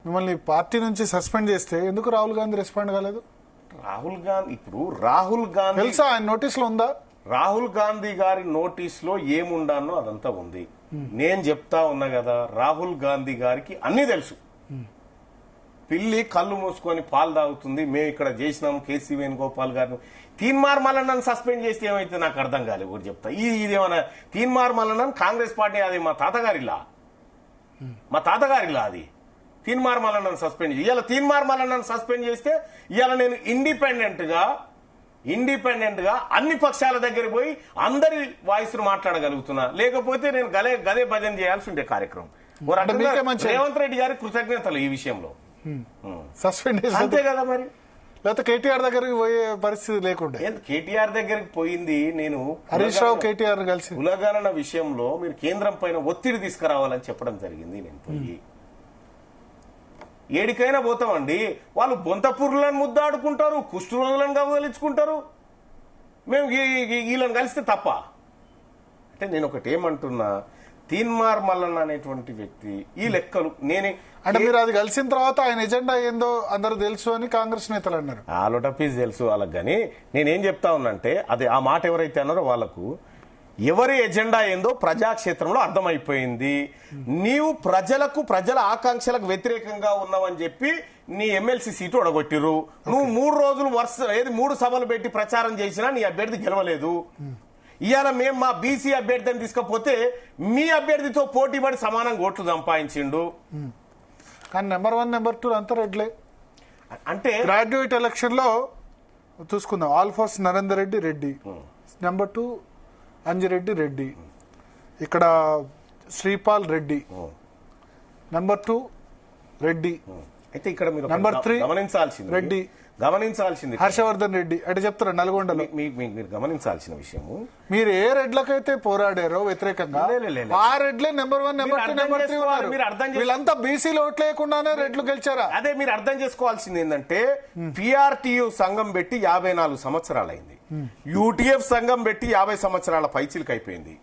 మిమ్మల్ని పార్టీ నుంచి సస్పెండ్ చేస్తే ఎందుకు రాహుల్ గాంధీ రెస్పాండ్ కాలేదు? రాహుల్ గాంధీ తెలుసా ఆయన నోటీసులో ఉందా? రాహుల్ గాంధీ గారి నోటీసులో ఏముండానో అదంతా ఉంది. నేను చెప్తా ఉన్నా కదా, రాహుల్ గాంధీ గారికి అన్ని తెలుసు. పిల్లి కళ్ళు మూసుకొని పాలు తాగుతుంది, మేము ఇక్కడ చేసినాం కేసీ వేణుగోపాల్ గారిని. తీన్మార్ మల్లన్నను సస్పెండ్ చేస్తే ఏమైతే నాకు అర్థం కాలేదు. ఒకటి చెప్తా, ఇదేమన్నా తీన్మార్ మల్లన్నను కాంగ్రెస్ పార్టీ, అది మా తాతగారిలా అది తీన్మార్ మల్లన్నను సస్పెండ్ చేసి ఇవాళ తీన్మార్ మల్లన్నను సస్పెండ్ చేస్తే ఇవాళ నేను ఇండిపెండెంట్ గా అన్ని పక్షాల దగ్గర పోయి అందరి వాయిస్ మాట్లాడగలుగుతున్నా. లేకపోతే నేను గదే భజన చేయాల్సి ఉండే కార్యక్రమం. రేవంత్ రెడ్డి గారి కృతజ్ఞతలు ఈ విషయంలో సస్పెండ్ అంతే కదా. మరి లేకపోతే కేటీఆర్ దగ్గరికి పోయే పరిస్థితి లేకుండా కేటీఆర్ దగ్గరికి పోయింది. నేను హరీష్ రావు కేటీఆర్ కలిసి కులగణన విషయంలో మీరు కేంద్రం పైన ఒత్తిడి తీసుకురావాలని చెప్పడం జరిగింది. నేను పోయి ఏడికైనా పోతామండి. వాళ్ళు బొంతపూర్లను ముద్దాడుకుంటారు, కుష్ఠరోగులను గమనించుకుంటారు, మేము వీళ్ళని కలిస్తే తప్ప. అంటే నేను ఒకటి ఏమంటున్నా, తీన్మార్ మల్లన్న అనేటువంటి వ్యక్తి ఈ లెక్కలు అంటే మీరు అది కలిసిన తర్వాత ఆయన ఎజెండా ఏందో అందరూ తెలుసు అని కాంగ్రెస్ నేతలు అన్నారు. ఆలోటపీస్ తెలుసు వాళ్ళకి. కానీ నేనేం చెప్తా ఉన్నానంటే, అది ఆ మాట ఎవరైతే అన్నారో వాళ్ళకు ఎవరి ఎజెండా ఏందో ప్రజాక్షేత్రంలో అర్థమైపోయింది. నీవు ప్రజల ఆకాంక్షలకు వ్యతిరేకంగా ఉన్నావని చెప్పి నీ ఎమ్మెల్సీ సీటు ఒడగొట్టిరు. నువ్వు 3 రోజులు ఏది 3 సభలు పెట్టి ప్రచారం చేసినా నీ అభ్యర్థి గెలవలేదు. ఇవాళ మేము మా బీసీ అభ్యర్థిని తీసుకపోతే మీ అభ్యర్థితో పోటీ పడి సమానంగా ఓట్లు సంపాదించిండు. కానీ నెంబర్ 1 నెంబర్ 2 అంతా రెడ్లే. అంటే గ్రాడ్యుయేట్ ఎలక్షన్ లో చూసుకుందాం, ఆల్ఫోర్స్ నరేందర్ రెడ్డి, నెంబర్ 2 అంజిరెడ్డి రెడ్డి, ఇక్కడ శ్రీపాల్ రెడ్డి, నెంబర్ 2 రెడ్డి. అయితే ఇక్కడ మీరు నెంబర్ 3 రెడ్డి గమనించాల్సింది హర్షవర్ధన్ రెడ్డి అంటే చెప్తారు నల్గొండలో. మీరు గమనించాల్సిన విషయము, మీరు ఏ రెడ్లకైతే పోరాడారో వ్యతిరేకంగా ఆ రెడ్లే నెంబర్ 1 నెంబర్ 2 నెంబర్ 3 ఉన్నారు. వీళ్ళంతా బీసీలు ఓట్లు లేకుండానే రెడ్లు గెలిచారా? అదే మీరు అర్థం చేసుకోవాల్సింది ఏంటంటే, పిఆర్టీయూ సంఘం పెట్టి 54 సంవత్సరాలైంది, యూటీఎఫ్ సంఘం పెట్టి 50 సంవత్సరాల పైచిలకు అయిపోయింది,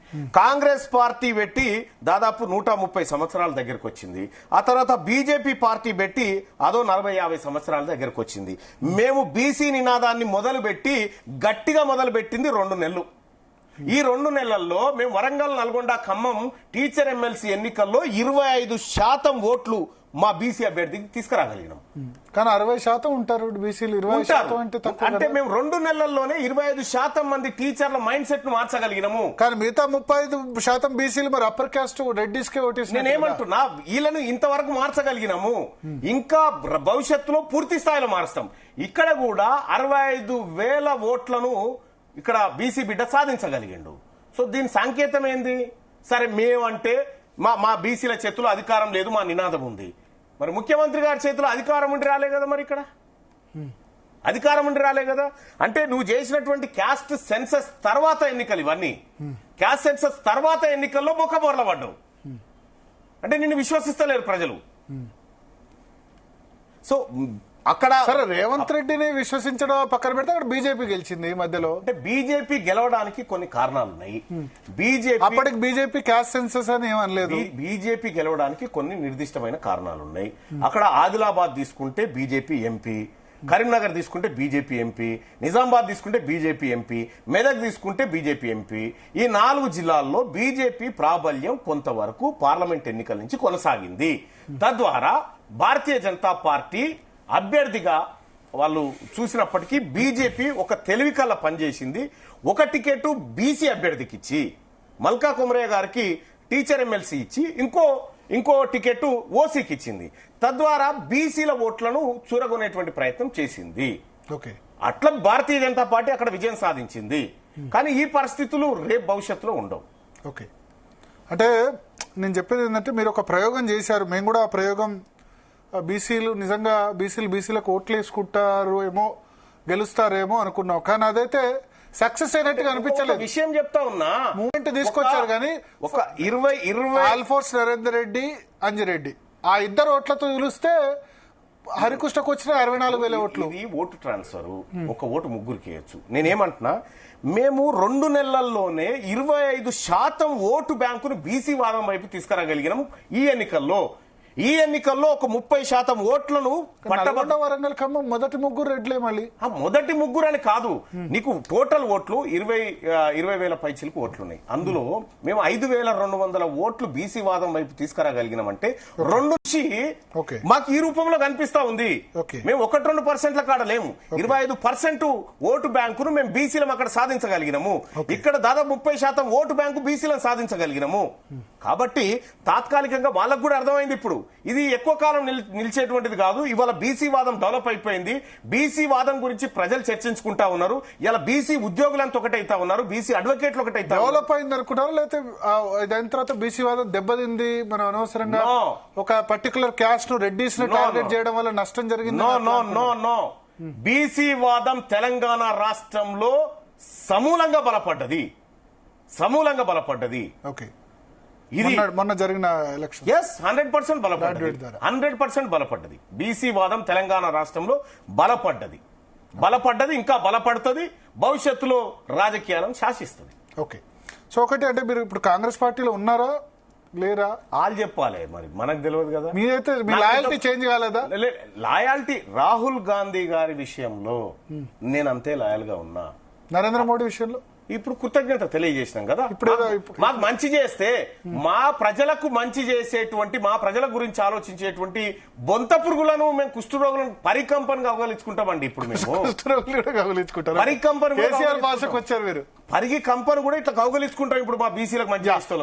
కాంగ్రెస్ పార్టీ పెట్టి దాదాపు 130 సంవత్సరాల దగ్గరకు వచ్చింది, ఆ తర్వాత బీజేపీ పార్టీ పెట్టి అదో 40-50 సంవత్సరాల దగ్గరకు వచ్చింది. మేము బీసీ నినాదాన్ని గట్టిగా మొదలుపెట్టింది 2 నెలలు. ఈ 2 నెలల్లో మేము వరంగల్, నల్గొండ, ఖమ్మం టీచర్ ఎమ్మెల్సీ ఎన్నికల్లో 25% ఓట్లు మా బీసీ అభ్యర్థికి తీసుకురాగలిగినాం. కానీ 60% ఉంటారు బీసీలు, 20% అంటే తక్కువ. అంటే మేము 2 నెలల్లోనే 25% మంది టీచర్ల మైండ్ సెట్ ను మార్చగలిగినాము. కానీ మిగతా 35% బీసీలు మరి అప్పర్ కాస్ట్ రెడ్డిస్ కే ఓటేసి. నేనేమంటున్నా, వీళ్ళను ఇంతవరకు మార్చగలిగినాము, ఇంకా భవిష్యత్తులో పూర్తి స్థాయిలో మారుస్తాం. ఇక్కడ కూడా 65,000 ఓట్లను ఇక్కడ బీసీ బిడ్డ సాధించగలిగిండు. సో దీని సంకేతం ఏంది? సరే, మేమంటే మా బీసీల చేతిలో అధికారం లేదు, మా నినాదం ఉంది. మరి ముఖ్యమంత్రి గారి చేతిలో అధికారం ఉండి రాలే కదా, మరి ఇక్కడ అధికారం ఉండి రాలే కదా. అంటే నువ్వు చేసినటువంటి క్యాస్ట్ సెన్సస్ తర్వాత ఎన్నికలు ఇవన్నీ, క్యాస్ట్ సెన్సస్ తర్వాత ఎన్నికల్లో బొక్కబోర్ల పడ్డావు. అంటే నిన్ను విశ్వసిస్తలేరు ప్రజలు. సో అక్కడ సరే, రేవంత్ రెడ్డిని విశ్వసించడం పక్కన పెడితే అక్కడ బీజేపీ గెలిచింది ఈ మధ్యలో. అంటే బీజేపీ గెలవడానికి కొన్ని కారణాలు ఉన్నాయి. అప్పటికి బీజేపీ క్యాస్ట్ సెన్సస్ అని ఏమనలేదు. బీజేపీ గెలవడానికి కొన్ని నిర్దిష్టమైన కారణాలు ఉన్నాయి. అక్కడ ఆదిలాబాద్ తీసుకుంటే బీజేపీ ఎంపీ, కరీంనగర్ తీసుకుంటే బీజేపీ ఎంపీ, నిజామాబాద్ తీసుకుంటే బీజేపీ ఎంపీ, మెదక్ తీసుకుంటే బీజేపీ ఎంపీ. ఈ 4 జిల్లాల్లో బీజేపీ ప్రాబల్యం కొంతవరకు పార్లమెంట్ ఎన్నికల నుంచి కొనసాగింది. తద్వారా భారతీయ జనతా పార్టీ అభ్యర్థిగా వాళ్ళు చూసినప్పటికీ బీజేపీ ఒక తెలివికల్ల పనిచేసింది. ఒక టికెట్ బీసీ అభ్యర్థికి ఇచ్చి, మల్కా కుమరయ్య గారికి టీచర్ ఎమ్మెల్సీ ఇచ్చి, ఇంకో టికెట్ ఓసీకి ఇచ్చింది. తద్వారా బీసీల ఓట్లను చూరగొనేటువంటి ప్రయత్నం చేసింది. అట్లా భారతీయ జనతా పార్టీ అక్కడ విజయం సాధించింది. కానీ ఈ పరిస్థితులు రేపు భవిష్యత్తులో ఉండవు. అంటే నేను చెప్పేది ఏంటంటే, మీరు ఒక ప్రయోగం చేశారు, మేము కూడా ఆ ప్రయోగం బీసీలు నిజంగా బీసీలకు ఓట్లు వేసుకుంటారు ఏమో, గెలుస్తారేమో అనుకున్నాం. కానీ అదైతే సక్సెస్ అయినట్టుగా అనిపించలేదు. విషయం చెప్తా ఉన్నా, మూమెంట్ తీసుకొచ్చారు. కానీ ఒక 20 ఆల్ఫోర్స్ నరేందర్ రెడ్డి, అంజిరెడ్డి ఆ ఇద్దరు ఓట్లతో పిలిస్తే హరికృష్ణకు వచ్చిన 64,000 ఓట్లు. ఇది ఓటు ట్రాన్స్ఫర్, ఒక ఓటు ముగ్గురికి వేయచ్చు. నేనేమంటున్నా, మేము 2 నెలల్లోనే 25% ఓటు బ్యాంకును బీసీ వాదం వైపు తీసుకురాగలిగినాం ఈ ఎన్నికల్లో. ఈ ఎన్నికల్లో ఒక 30% ఓట్లను నల్గొండ, వరంగల్, ఖమ్మం మొదటి ముగ్గురు రెడ్లే మళ్ళీ. ఆ మొదటి ముగ్గురు అని కాదు, నీకు టోటల్ ఓట్లు 20,000 పైచిలకు ఓట్లున్నాయి. అందులో మేము 5,200 ఓట్లు బీసీ వాదం వైపు తీసుకురాగలిగినామంటే 2 నుంచి ఓకే. మాకు ఈ రూపంలో కనిపిస్తా ఉంది. ఓకే. మేము 1-2% కాడ లేము. 25% ఓటు బ్యాంకును మేము బీసీలం అక్కడ సాధించగలిగినాము. ఇక్కడ దాదాపు 30% ఓటు బ్యాంకు బీసీలను సాధించగలిగినాము. కాబట్టి తాత్కాలికంగా వాళ్ళకు కూడా అర్థమైంది ఇప్పుడు ఇది ఎక్కువ కాలం నిలిచేటువంటిది కాదు. ఇవాళ బీసీ వాదం డెవలప్ అయిపోయింది. బీసీ వాదం గురించి ప్రజలు చర్చించుకుంటా ఉన్నారు. ఇలా బీసీ ఉద్యోగులంతా ఒకటైతా ఉన్నారు, బీసీ అడ్వకేట్లు ఒకటైతా డెవలప్ అయింది అనుకుంటారు, లేకపోతే దాని తర్వాత బీసీ వాదం దెబ్బతింది, మనం అనవసరంగా ఒక పర్టికులర్ క్యాస్ట్ ను రెడ్డిస్ ను టార్గెట్ చేయడం వల్ల నష్టం జరిగింది. నో బీసీ వాదం తెలంగాణ రాష్ట్రంలో సమూలంగా బలపడ్డది. ఓకే. ఇది మొన్న జరిగిన ఎలక్షన్ 100% బలపడ్డది. బీసీ వాదం తెలంగాణ రాష్ట్రంలో బలపడ్డది, ఇంకా బలపడుతుంది. భవిష్యత్తులో రాజకీయాలను శాసిస్తుంది. ఓకే. సో ఒకటి అంటే మీరు ఇప్పుడు కాంగ్రెస్ పార్టీలో ఉన్నారా లేరా వాళ్ళు చెప్పాలి, మరి మనకు తెలియదు కదా. మీరైతే మీ లాయల్టీ చేంజ్ కాలేదా? లాయాలిటీ రాహుల్ గాంధీ గారి విషయంలో నేను అంతే లాయల్ గా ఉన్నా. నరేంద్ర మోడీ విషయంలో ఇప్పుడు కృతజ్ఞత తెలియజేసినాం కదా. ఇప్పుడు మాకు మంచి చేస్తే మా ప్రజలకు మంచి చేసేటువంటి, మా ప్రజల గురించి ఆలోచించేటువంటి బొంత పురుగులను మేము కుష్ఠరోగులను పరికంపనగా అవగలించుకుంటామండి. ఇప్పుడు మేము పరికంపన భాషకు వచ్చారు మీరు, పరిగి కంపను కూడా ఇట్లా కౌగలించుకుంటాం ఇప్పుడు మా బీసీలకు మంచి చేస్తాం.